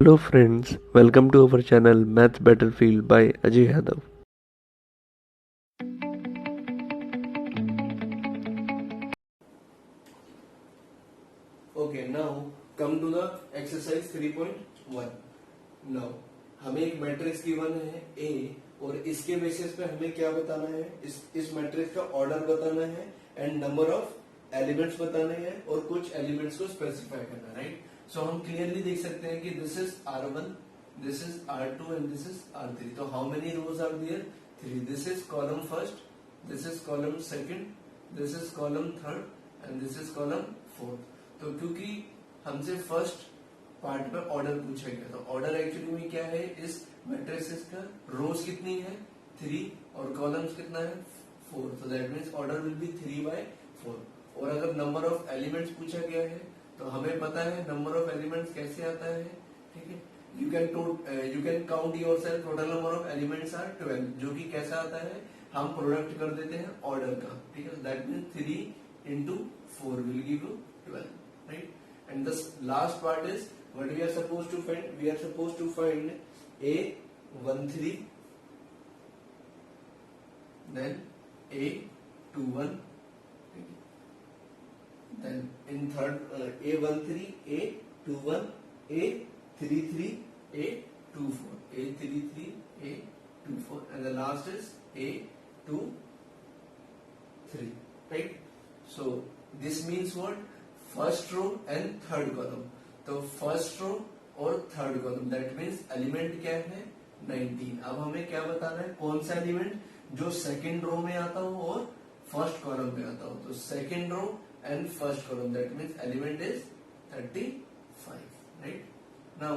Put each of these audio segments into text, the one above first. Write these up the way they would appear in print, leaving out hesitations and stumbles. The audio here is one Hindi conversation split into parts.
Hello friends, welcome to our channel Math Battlefield by Ajay Yadav. Okay, now come to the exercise 3.1. Now हमें एक मैट्रिक्स गिवन है A और इसके बेसिस पे हमें क्या बताना है, इस मैट्रिक्स का ऑर्डर बताना है एंड नंबर ऑफ एलिमेंट्स बताने हैं और कुछ एलिमेंट्स को स्पेसिफाई करना है, राइट. सो हम क्लियरली देख सकते हैं कि this is R1, this is R2 and this is R3. तो how many rows are there? 3. This is column first, this is column second, this is column third and this is column fourth. तो क्योंकि हमसे फर्स्ट पार्ट में ऑर्डर पूछा गया, तो ऑर्डर एक्चुअली में क्या है इस मैट्रिक्स का? रोज कितनी है? 3 और कॉलम्स कितना है? 4. तो that means order will be 3/4. और अगर नंबर ऑफ एलिमेंट्स पूछा गया है तो हमें पता है नंबर ऑफ एलिमेंट्स कैसे आता है, ठीक है. You can count yourself. Total number of elements are 12, जो कि कैसा आता है, हम प्रोडक्ट कर देते हैं ऑर्डर का, ठीक है. That means 3 into 4 will give you 12, right? And the last part is what we are supposed to find. We are supposed to find A13, then A21, then in third A13, A21, A33, A24, A33, A24, and the last is A23, right? So this means what? First row and third column. तो फर्स्ट रो और third column, that means element क्या है? 19. अब हमें क्या बताना है, कौन सा एलिमेंट जो सेकंड रो में आता हो और फर्स्ट कॉलम में आता हो. तो second row and first column, that means element is 35, right. Now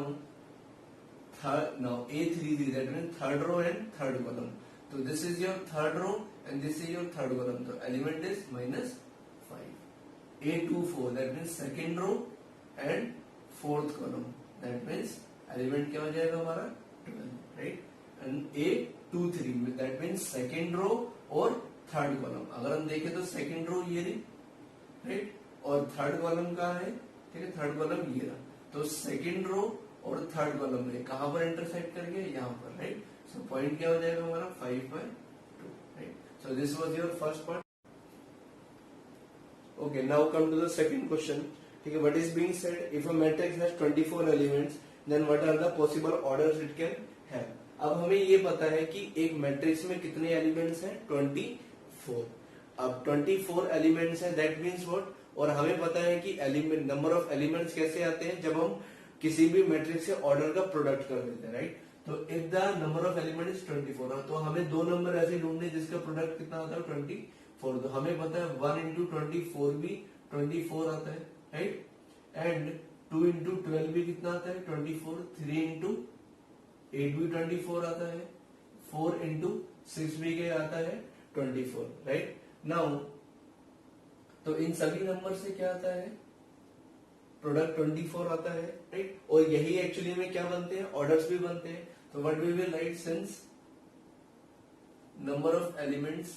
A33, that means third row and third column. तो this is your third row and this is your third column. तो element is -5. A24, that means second row and fourth column, that means element क्या हो जाएगा हमारा? 12, right? And A23, that means second row और third column. अगर हम देखें तो second row ये रही, right? और third column कहाँ है? ठीक है, third column ये रहा. तो second row और third column में कहाँ पर intersect कर गया? यहाँ पर, right? So point क्या हो जाएगा हमारा? 5/2, right? So this was your first part. Okay, now come to the second question. Okay, what is being said? If a matrix has 24 elements, then what are the possible orders it can have? अब हमें ये पता है कि एक मैट्रिक्स में कितने एलिमेंट्स हैं? 24. अब 24 एलिमेंट्स हैं, दैट मीन्स व्हाट? और हमें पता है कि एलिमेंट नंबर ऑफ एलिमेंट्स कैसे आते हैं? जब हम किसी भी मैट्रिक्स से ऑर्डर का प्रोडक्ट कर देते हैं, राइट. तो if the number of element is 24, तो हमें दो नंबर ऐसे ढूंढने जिसका प्रोडक्ट कितना आता है? 24. तो हमें पता है 1 into 24 भी 24 आता है, राइट. एंड 2 into 12 भी कितना आता है? 24. 3 into 8 भी 24 आता है. 4 into 6 भी क्या आता है? 24, राइट. नाउ तो इन सभी नंबर से क्या आता है? प्रोडक्ट 24 आता है, राइट. और यही एक्चुअली में क्या बनते हैं? ऑर्डर्स भी बनते हैं. तो what we will write, since number of elements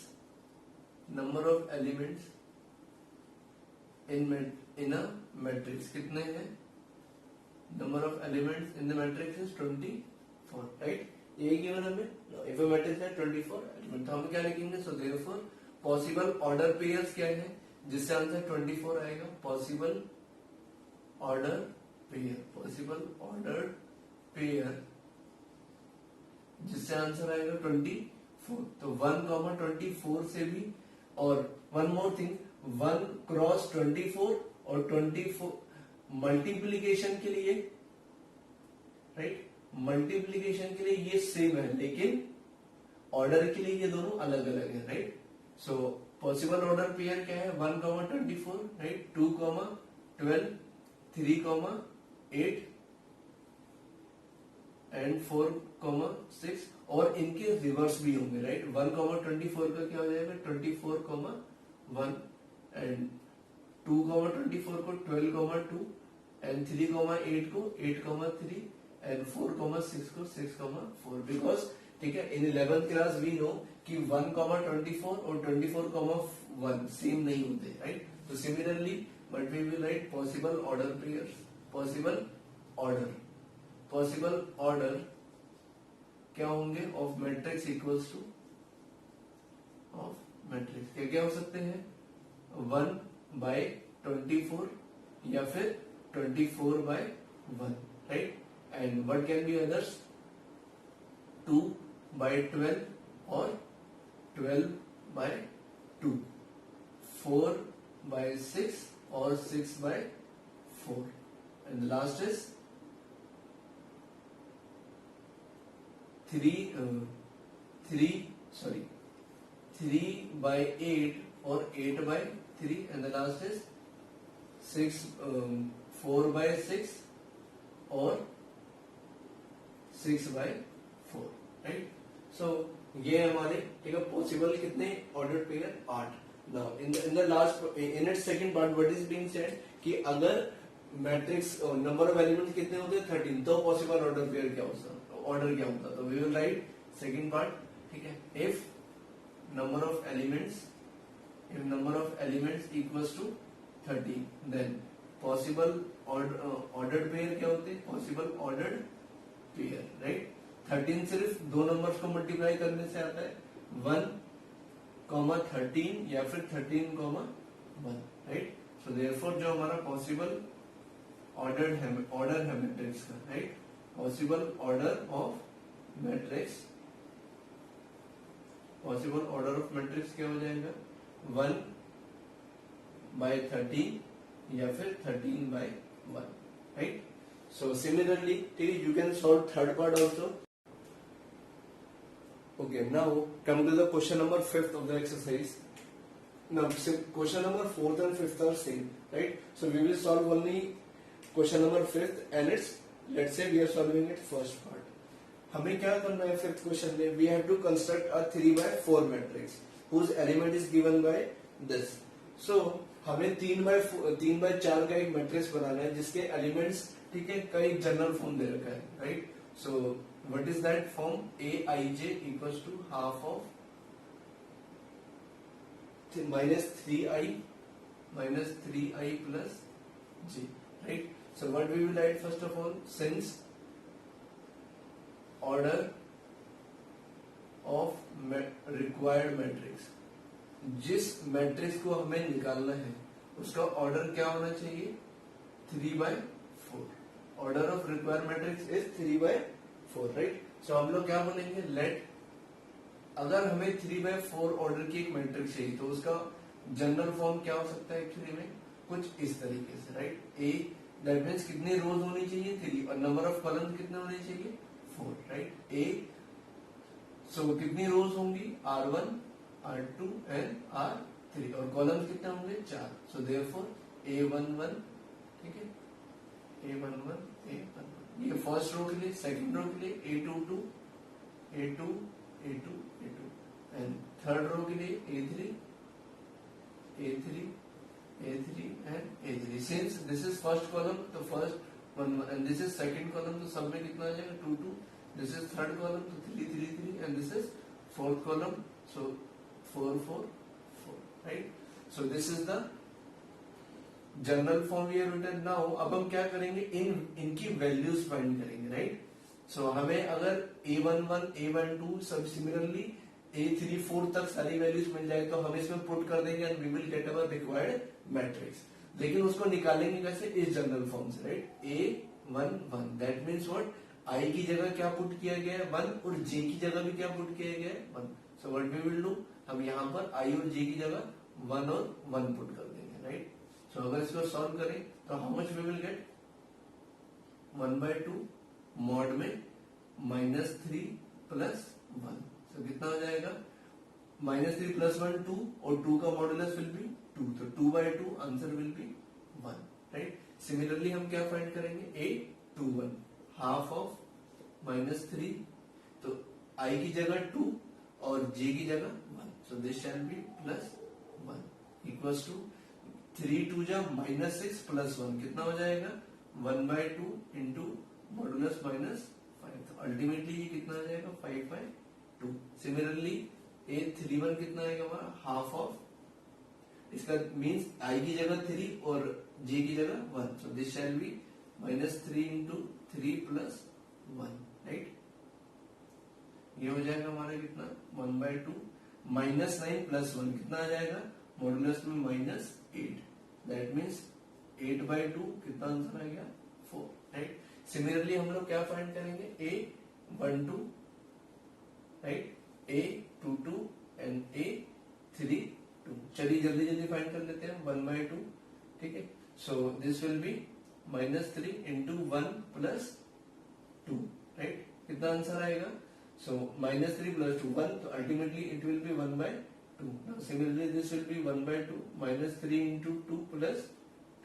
in a matrix कितने हैं? Number of elements in the matrix is 24, right? यही गिवन हमें. If a matrix है 24 एलिमेंट, तो हम क्या लिखेंगे? So therefore possible order pairs क्या है जिससे आंसर 24 आएगा? Possible order pair जिससे आंसर आएगा 24. तो 1,24 से भी, और वन मोर थिंग, 1 क्रॉस 24 और 24 मल्टीप्लीकेशन के लिए, राइट, मल्टीप्लीकेशन के लिए ये सेम है, लेकिन ऑर्डर के लिए ये दोनों अलग अलग है, right. So possible order pair क्या है? 1,24, राइट, 2,12, 3,8 एंड 4,6. और इनके रिवर्स भी होंगे, राइट. 1,24 का क्या हो जाएगा? 24,1 एंड 2,24 को 12,2 एंड 3,8 को 8,3 एंड 4,6 को 6,4. बिकॉज, ठीक है, इन 11th क्लास वी नो कि 1,24 और 24,1 सेम नहीं होते, राइट. तो similarly but we will write possible order pairs, possible order possible order क्या होंगे of matrix equals to of matrix क्या क्या हो सकते हैं 1/24 या फिर 24/1, right? And what can be others 2/12 और 12/2, 4/6 और 6/4, and the last is 3/8 or 8/3, and the last is 4/6 or 6/4, right? So ये हमारे ठीक है पॉसिबल कितने order pair 8. Now in the last in its second part what is being said कि अगर मैट्रिक्स नंबर ऑफ एलिमेंट्स कितने होते हैं 13, तो पॉसिबल ऑर्डर पेयर क्या होता, ऑर्डर क्या होता? तो we will write second part, ठीक है. If number of elements equals to 13, then possible ordered pair क्या होते हैं? Possible ordered pair, right? 13 सिर्फ दो नंबर्स को मल्टीप्लाई करने से आता है, 1,13 या फिर 13,1, राइट? सो देयरफॉर जो हमारा पॉसिबल ऑर्डर है मैट्रिक्स का, right? Possible order of matrix क्या हो जाएगा 1/13 या फिर 13/1, राइट? सो सिमिलरली ठीक है, you can solve third part also. Okay, now come to the question number 5th of the exercise. Now, question number 4th and 5th are same, right? So we will solve only question number 5th, and let's say we are solving it first part. हमें क्या करना है 5th question में? We have to construct a 3/4 matrix whose element is given by this. So हमें 3/4 का एक मैट्रिक्स बनाना है जिसके एलिमेंट्स ठीक है का एक जनरल फॉर्म दे रखा है, right? So what is that form? Aij equals to half of minus 3i plus j, right? So what we will write first of all, since order of required matrix, जिस मैट्रिक्स को हमें निकालना है उसका ऑर्डर क्या होना चाहिए 3/4. Order of required matrix is 3/4, right? So हम लोग क्या बोलेंगे, लेट अगर हमें 3/4 ऑर्डर की एक मैट्रिक्स चाहिए तो उसका जनरल फॉर्म क्या हो सकता है एक्चुअली में कुछ इस तरीके से, राइट? ए दैट मीन्स कितनी रोज होनी चाहिए 3 और नंबर ऑफ कॉलम कितने होने चाहिए 4, राइट? ए सो कितनी रोज होंगी R1 R2 एंड R3 और कॉलम कितने होंगे 4. सो देयरफॉर A11, ठीक है, A11 ये फर्स्ट रो के लिए, सेकंड रो के लिए A22 A2 A2 A2 and third row के लिए A3 A3 A3 and A3. Since this is first column तो first 1 and this is second column तो सब में कितना आ जाएगा 2 2. दिस इज थर्ड कॉलम तो 3 3 3 and this is fourth column so 4 4 4, right? So this is the general form we have written. Now अब हम क्या करेंगे, इनकी वैल्यूज फाइंड करेंगे, राइट? सो हमें अगर A11 A12 सब सिमिलरली A34 तक सारी वैल्यूज मिल जाए तो हम इसमें पुट कर देंगे and we will get our required matrix. लेकिन उसको निकालेंगे कैसे, इस जनरल फॉर्म से, right? A11 that means what, I की जगह क्या पुट किया गया है 1 और J की जगह भी क्या पुट किया गया है 1. So what we will do, हम यहाँ पर I और J की जगह 1 और 1 पुट कर देंगे, राइट? सो अगर इसको सॉल्व करें तो how much we will get 1/2 mod में -3 + 1. सो कितना हो जाएगा -3 + 1 2 और 2 का मॉडुलस विल बी 2. तो 2/2 answer will be 1, right? Similarly हम क्या फाइंड करेंगे A21 हाफ ऑफ -3 तो I की जगह 2 और J की जगह 1. So this shall be +1 equals to 3 2 जा -6 + 1 कितना हो जाएगा 1/2 इंटू मॉडुलस -5. तो अल्टीमेटली ये कितना आ जाएगा 5/2. सिमिलरली A31 कितना आएगा हमारा हाफ ऑफ, इसका मीन्स I की जगह 3 और J की जगह 1. So this shall B -3 into 3 + 1, right. ये हो जाएगा हमारा कितना 1/2 -9 + 1 कितना आ जाएगा मॉडुलस में -8, दैट मीन्स 8/2 कितना आंसर आ गया 4, राइट। सिमिलरली हम लोग क्या फाइंड करेंगे A12, right, A22 and A32। चलिए जल्दी जल्दी फाइंड कर लेते हैं 1/2, ठीक है। So this will be -3 × 1 + 2, right. कितना आंसर आएगा सो -3 + 2 1, तो ultimately it will be 1/2। Now similarly this will be 1/2 -3 × 2 +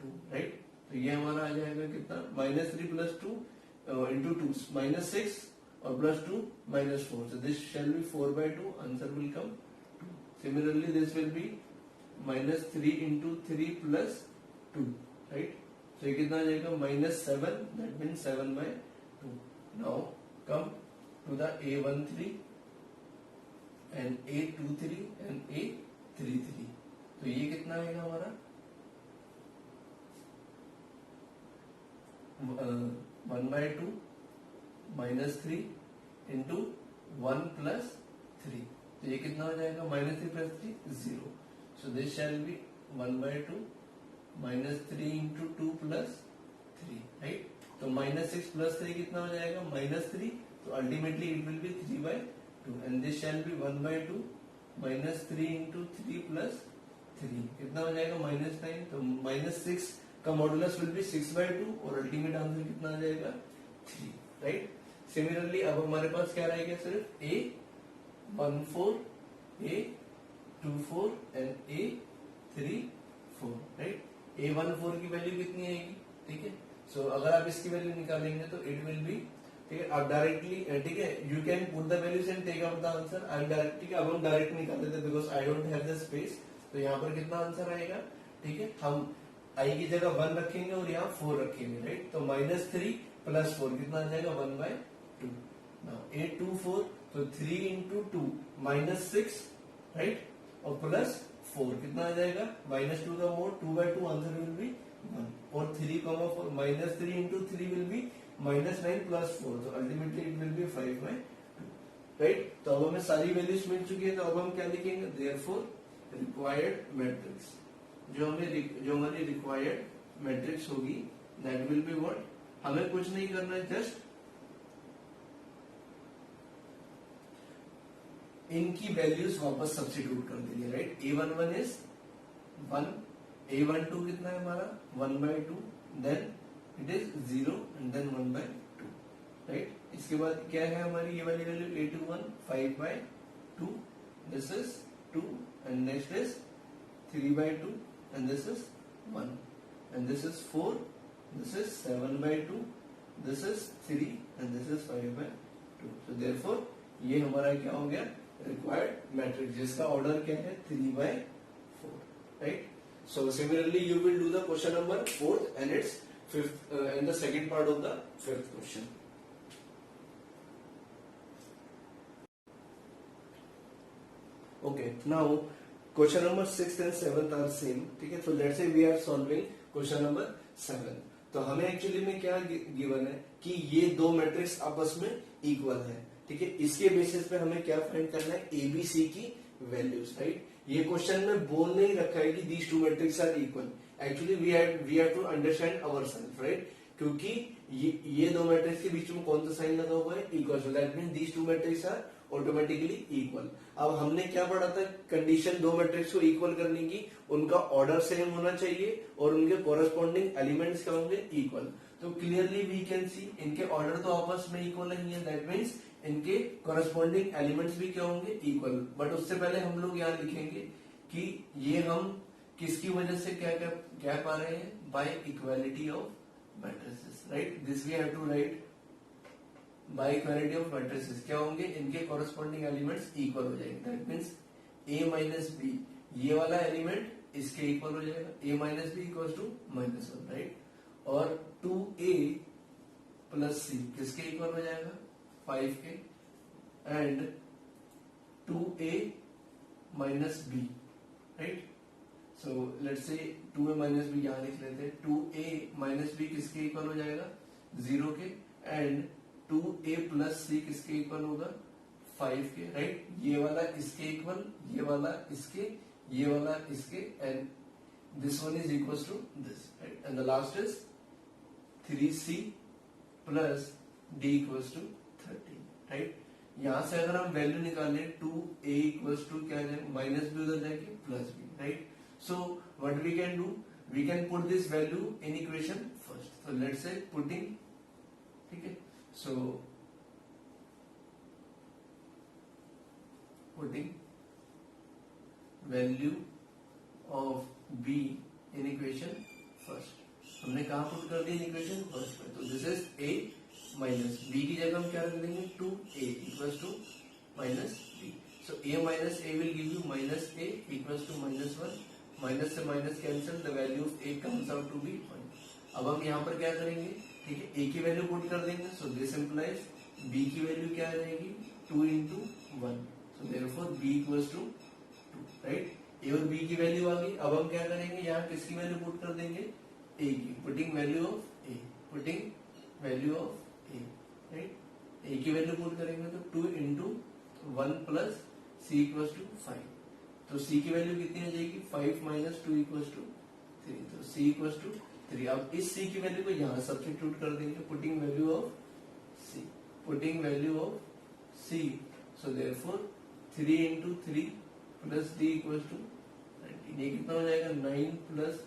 2, right. तो ये हमारा आ जाएगा कितना -3 + 2 × 2 -6 और +2 -4, so this shall be 4/2, answer will come 2. Similarly this will be -3 × 3 + 2, right, so ये कितना आ जाएगा -7, that means 7/2. Now come to the A13 and A23 and A33, तो ये कितना आएगा हमारा 1/2 -3 × 1 + 3, तो ये कितना हो जाएगा -3 + 3 0, so this shall be 1/2 -3 × 2 + 3, right। तो -6 + 3 कितना हो जाएगा -3, तो ultimately it will be 3/2 and this shall B 1/2 -3 × 3 + 3 कितना हो जाएगा -9, तो -6 का मॉडुलस विल बी 6/2 और अल्टीमेट आंसर कितना आ जाएगा 3, राइट। सिमिलरली अब हमारे पास क्या रहेगा सिर्फ A14, A24 and A34, right. A14 की वैल्यू कितनी आएगी, ठीक है। सो अगर आप इसकी वैल्यू निकालेंगे तो इट विल बी, ठीक है, आप डायरेक्टली, ठीक है, you can put the values and take out the answer. I direct, ठीक है, अब हम डायरेक्ट निकाल देते हैं because I don't have the space. तो यहाँ पर कितना आंसर आएगा, ठीक है, हम आई की जगह 1 रखेंगे और यहाँ 4 रखेंगे, राइट। तो -3 + 4 कितना आ जाएगा 1/2। नाउ A24, तो 3 × 2 -6, राइट, और +4 कितना आ जाएगा -2 का मोड 2/2, आंसर विल बी 1, और 3, 4 -3 × 3 विल बी -9 + 4, तो ultimately it will be 5/2, right. तो अब हमें सारी वैल्यूज मिल चुकी है, तो अब हम क्या लिखेंगे, देयरफॉर रिक्वायर्ड मैट्रिक्स, जो हमारी रिक्वायर्ड मैट्रिक्स होगी दैट विल बी व्हाट, हमें कुछ नहीं करना है, जस्ट इनकी वैल्यूज वापस सब्स्टिट्यूट कर देंगे, राइट। A11 इज 1, A12 कितना है हमारा 1/2, then it is 0 and then 1/2, right. इसके बाद क्या है हमारी ये वाली value A21 5/2, this is 2 and next is 3/2 and this is 1 and this is 4, this is 7/2, this is 3 and this is 5/2, so therefore ये हमारा क्या हो गया रिक्वायर्ड मैट्रिक्स, जिसका ऑर्डर क्या है 3/4, right. So similarly you will do the question number 4th and its 5th and the second part of the 5th question. Okay, now question number 6th and 7th are same, ठीक है। तो let's say we are solving question number 7। तो हमें एक्चुअली में क्या गिवन है कि ये दो मैट्रिक्स आपस में इक्वल है, ठीक है। इसके बेसिस पे हमें क्या फाइंड करना है, एबीसी की वैल्यूज, राइट। ये क्वेश्चन में बोल नहीं रखा है कि these two matrix are equal, actually we have to understand ourselves, right, क्योंकि ये दो मैट्रिक्स के बीच में कौन सा साइन लगा हुआ है, equal, so that means these two matrix are automatically equal. अब हमने क्या पढ़ा था, कंडीशन दो मैट्रिक्स को इक्वल करने की, उनका ऑर्डर सेम होना चाहिए और उनके कोरस्पॉन्डिंग एलिमेंट्स क्या होंगे, इक्वल। तो क्लियरली वी कैन सी इनके ऑर्डर तो आपस में इक्वल नहीं है, दैट मीन्स इनके कोरस्पॉन्डिंग एलिमेंट्स भी क्या होंगे, इक्वल। बट उससे पहले हम लोग यहाँ लिखेंगे कि ये हम किसकी वजह से क्या पा रहे हैं, by equality of matrices, right. This we have to write by equality of matrices, क्या होंगे, इनके कोरस्पॉन्डिंग एलिमेंट्स इक्वल हो जाएंगे, that means a minus b, ये वाला एलिमेंट इसके इक्वल हो जाएगा, a minus b equal to -1, right. और 2a प्लस सी किसके इक्वल हो जाएगा, 5 के, and 2a minus b, right. So let's say 2a minus B यहां लिख लेते हैं, 2a माइनस बी किसके इक्वल हो जाएगा, 0 के, एंड 2a प्लस सी किसके इक्वल होगा 5 के, राइट। ये वाला इसके इक्वल, ये वाला इसके, ये वाला इसके, and this one is equal to this, right. And the last is 3c plus d equal to 13, right. यहां से अगर हम वैल्यू निकालें 2a इक्वल टू क्या जाएगा, माइनस भी उधर जाएगी प्लस भी, right. So what we can do, we can put this value in equation first. So let's say putting, ठीक है, so putting value of b in equation first. हमने कहा पुट कर दिया इक्वेशन फर्स्ट में, तो this is a minus b की जगह हम क्या रख देंगे 2a equal to minus b. So a minus a will give you minus a equal to minus 1. Minus से minus cancel, the value of a comes out to be 1. अब हम यहाँ पर क्या करेंगे, ठीक है, a की वैल्यू पुट कर देंगे. सो दिस इंप्लाइज b की वैल्यू क्या रहेगी 2 into 1. So therefore b equals to 2, right. a और b की वैल्यू आ गई. अब हम क्या करेंगे, यहाँ किसकी वैल्यू पुट कर देंगे a की. Putting value of a, putting value of a, right. a की वैल्यू पुट करेंगे तो 2 into 1 plus c equals to 5. तो c की वैल्यू कितनी आ जाएगी 5 माइनस 2 इक्वल्स टू 3. तो c इक्वल्स टू 3. अब इस c की वैल्यू को यहाँ सब्स्टिट्यूट कर देंगे. Putting value of c, putting value of c. So therefore 3 into 3 plus d equals to 19. ये कितना हो जाएगा 9 plus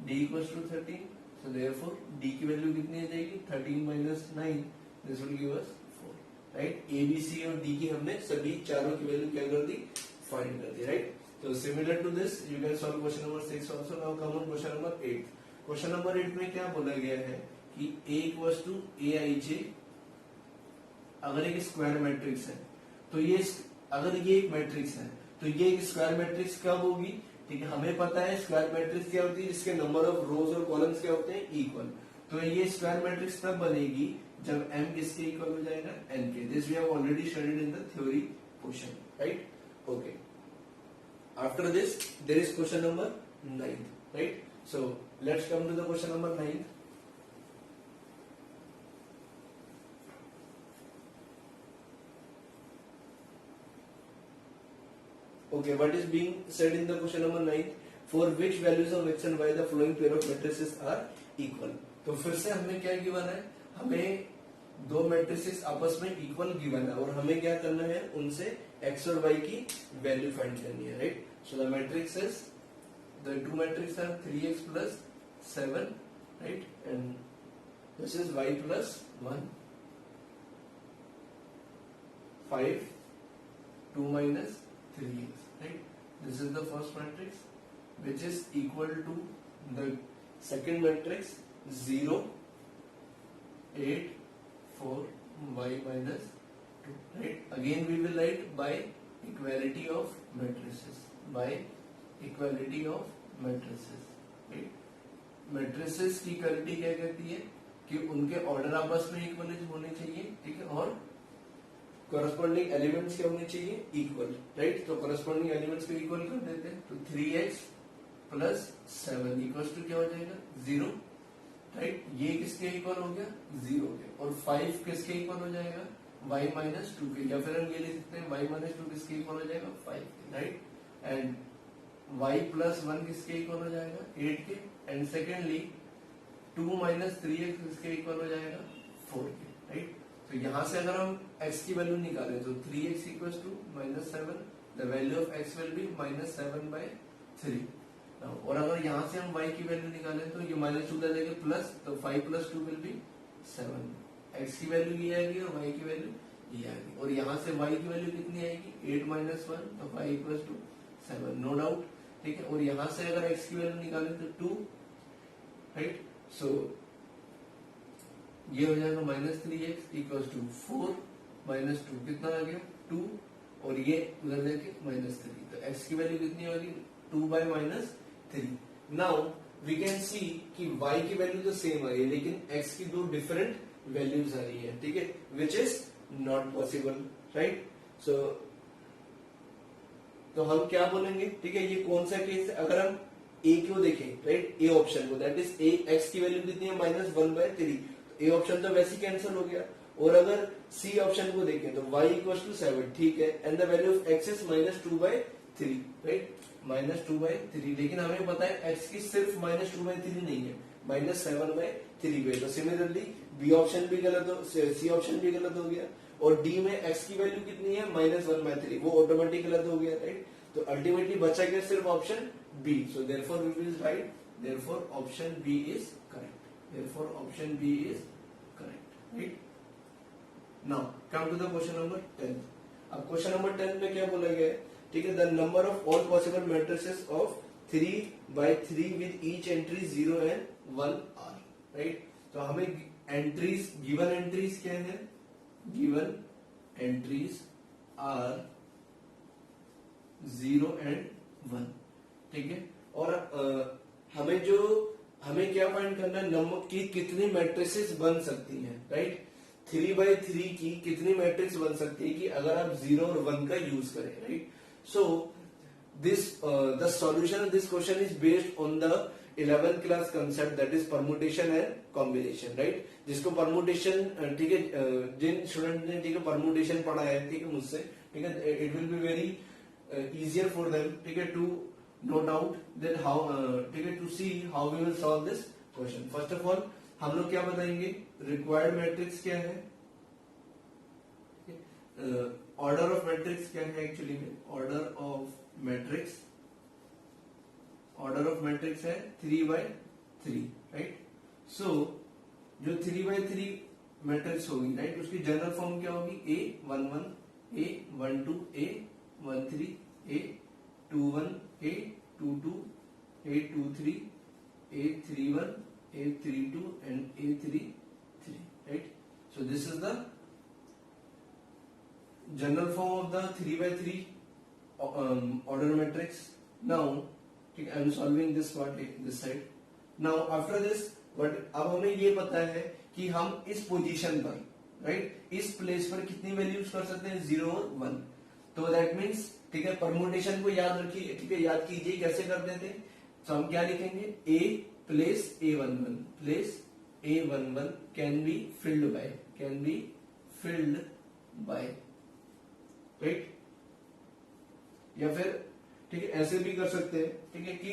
d equals to 13. So therefore d की वैल्यू कितनी आ जाएगी 13 minus 9, this will give us 4, right. a b c और d की हमने सभी चारों की वैल्यू क्या कर दी, फाइंड कर दी, right. So similar to this, you can solve question number 6 also. Now come on question number 8. Question number 8 में क्या बोला गया है कि a equals to aij अगर एक स्क्वायर मैट्रिक्स है, तो ये अगर ये एक मैट्रिक्स है तो ये एक स्क्वायर मैट्रिक्स कब होगी, ठीक है. हमें पता है स्क्वायर मैट्रिक्स क्या होती है, जिसके नंबर ऑफ रोज और कॉलम्स क्या होते हैं इक्वल. तो ये स्क्वायर मैट्रिक्स तब बनेगी जब m किसके इक्वल हो जाएगा n के. This we have already studied in the theory question, right. Okay. After this, there is question number 9, right? So let's come to the question number 9. Okay, what is being said in the question number 9? For which values of x and y the following pair of matrices are equal? तो फिर से हमें क्या गिवन है, हमें दो मैट्रिसेस आपस में इक्वल गिवन है और हमें क्या करना है, उनसे x और y की वैल्यू फाइंड करनी है, right. So the matrix is, the two matrix are 3x plus 7, right, and this is y plus 1, 5, 2 minus 3x, right. This is the first matrix which is equal to the second matrix 0, 8, 4, y minus 2, right. Again we will write by equality of matrices, by equality of matrices, right. matrices की इक्वालिटी क्या कहती है कि उनके ऑर्डर आपस में इक्वल होने चाहिए, ठीक है, और corresponding एलिमेंट्स क्या होने चाहिए इक्वल, राइट. तो corresponding एलिमेंट्स को इक्वल कर देते हैं. तो 3x plus 7 इक्वल्स टू क्या हो जाएगा 0, राइट. ये किसके इक्वल हो गया 0 के. और 5 किसके इक्वल हो जाएगा y माइनस 2 के, या फिर हम ये लिख सकते हैं y माइनस 2 किसके इक्वल हो जाएगा 5 के, राइट. एंड y प्लस 1 किसके इक्वल हो जाएगा 8 के. एंड सेकेंडली 2 माइनस 3x किसके इक्वल हो जाएगा 4 के, राइट. तो यहां से अगर हम x की वैल्यू निकालें तो 3x equal to minus 7, the value of x will be minus 7/3. और अगर यहाँ से हम y की वैल्यू निकालें तो ये माइनस 2 जाएगा प्लस, तो 5 प्लस 2 विल बी 7. x की वैल्यू ये आएगी और y की वैल्यू ये आएगी. और यहाँ से y की वैल्यू कितनी आएगी 8 माइनस 1, तो 5 इक्वल्स टू 7, नो डाउट, ठीक है. और यहाँ से अगर x की वैल्यू निकालें तो 2, राइट. सो ये हो जाएगा minus 3x equals to 4 minus 2 कितना आ गया 2, और ये उधर जाके माइनस 3. तो x की वैल्यू कितनी होगी 2 by minus 3. Now we can see कि y की वैल्यू तो सेम आ रही है लेकिन x की दो डिफरेंट वैल्यूज आ रही है, ठीक है, which is not possible, right. So तो हम क्या बोलेंगे, ठीक है, ये कौन सा केस है. अगर हम a को देखें, राइट, a ऑप्शन को, दैट इज a x की वैल्यू कितनी है -1/3. ए ऑप्शन तो वैसे ही कैंसिल हो गया. और अगर सी ऑप्शन को देखें तो y इक्वल टू 7, ठीक है, and the value of x is -2/3, right, -2/3, लेकिन हमें पता है x की सिर्फ -2/3 नहीं है, -7/3 पे। तो सिमिलरली बी ऑप्शन भी गलत हो, सी ऑप्शन भी गलत हो गया, और डी में x की वैल्यू कितनी है, -1/3, वो ऑटोमेटिक गलत हो गया, राइट। तो अल्टीमेटली बचा गया सिर्फ option b, so therefore we will write, therefore option b is correct, therefore option b is correct, right. Now come to the question number 10। अब क्वेश्चन नंबर 10 में क्या बोला गया है, ठीक है, the number of all possible matrices of 3/3 with each entry 0 and 1 are, right. तो हमें एंट्रीज, गिवन एंट्रीज क्या है, गिवन एंट्रीज आर 0 and 1, ठीक है, और हमें क्या फाइंड करना है, नंबर की कितनी मैट्रिसेस बन सकती हैं, राइट। 3/3 की कितनी मैट्रिक्स बन सकती है कि अगर आप 0 और 1 का यूज करें, right. So this the solution of this question is based on the 11th class concept, that is permutation and combination, right. जिसको परमुटेशन, ठीक है, जिन स्टूडेंट ने, ठीक है, परमुटेशन पढ़ा है, ठीक है, मुझसे, ठीक है, it will be very easier for them, ठीक है, to note out that how, ठीक है, to see how we will solve this question. First of all हम लोग क्या बताएंगे, रिक्वायर्ड मैट्रिक्स क्या है, ऑर्डर ऑफ मैट्रिक्स क्या है, एक्चुअली में ऑर्डर ऑफ मैट्रिक्स है 3/3, राइट। सो जो 3/3 मैट्रिक्स होगी, राइट, उसकी जनरल फॉर्म क्या होगी, A11, A12, A13, A21, A22, A23, A31, A32 and A33, right. So this is the general form of the 3/3 order matrix. Now I am solving this part, this side. Now after this, but अब हमें ये पता है कि हम इस पोजीशन पर, राइट, इस प्लेस पर कितनी वैल्यूज कर सकते हैं, 0 और 1। तो दैट मीन्स, ठीक है, परमुटेशन को याद रखिए, ठीक है, याद कीजिए कैसे करते थे। तो हम क्या लिखेंगे, A place A11, place A11 can be filled bye, right, या फिर, ठीक है, ऐसे भी कर सकते हैं, ठीक है, कि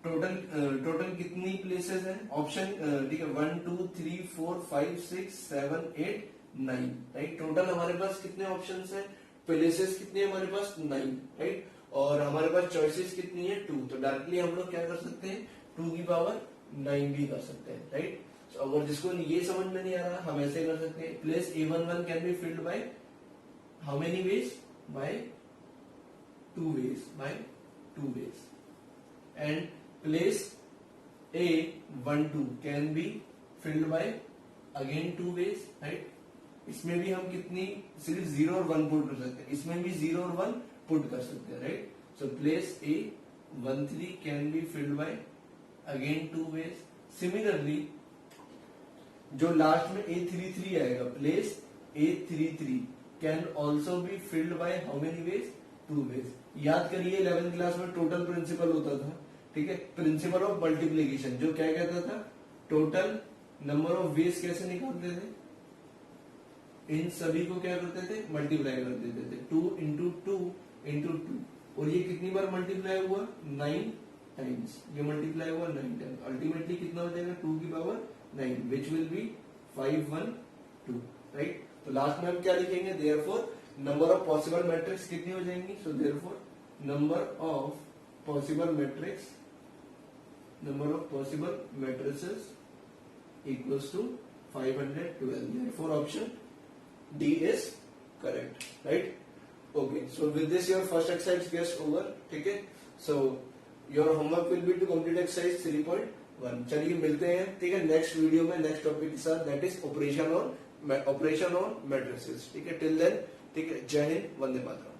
टोटल कितनी प्लेसेस हैं, ऑप्शन, ठीक है, 1 2 3 4 5 6 7 8 9, राइट। टोटल हमारे पास कितने ऑप्शंस हैं, प्लेसेस कितने हैं हमारे पास, 9, राइट, और हमारे पास चॉइसेस कितनी है, 2। तो डायरेक्टली हम लोग क्या कर सकते हैं, 2 की पावर 9 भी कर सकते हैं, राइट। तो अगर जिसको ये समझ में नहीं आ रहा, हम ऐसे कर सकते हैं, place A11 can be filled by how many ways, by 2 ways, and place A12 can be filled by again 2 ways, right. इसमें भी हम कितनी, सिर्फ 0 और 1 पुट कर सकते हैं, इसमें भी 0 और 1 पुट कर सकते हैं, right. So place A13 can be filled bye again 2 ways. Similarly जो लास्ट में A33 आएगा, place A33 can also be filled by how many veg, 2 ways. याद करिए 11th क्लास में टोटल प्रिंसिपल होता था, ठीक है, प्रिंसिपल ऑफ मल्टीप्लीकेशन, जो क्या कहता था, टोटल नंबर ऑफ वेज कैसे निकालते थे, इन सभी को क्या करते थे, मल्टीप्लाई कर देते थे, 2 into 2 into 2, और ये कितनी बार मल्टीप्लाई हुआ, 9 टाइम्स, ये मल्टीप्लाई हुआ 9 टाइम्स, अल्टीमेटली कितना हो जाएगा, 2 की power 9, which will be 512, right. तो लास्ट में हम क्या लिखेंगे, therefore number of possible matrix कितनी हो जाएंगी, so therefore number of possible matrices equals to 512, therefore option D is correct, right. Okay, so with this your first exercise gets over, ठीक है। So your homework will be to complete exercise 3.1. चलिए मिलते हैं, ठीक है, नेक्स्ट वीडियो में नेक्स्ट टॉपिक के साथ, that is operation on matrices, ठीक है। टिल देन, ठीक है, जय हिंद, वंदे मातरम।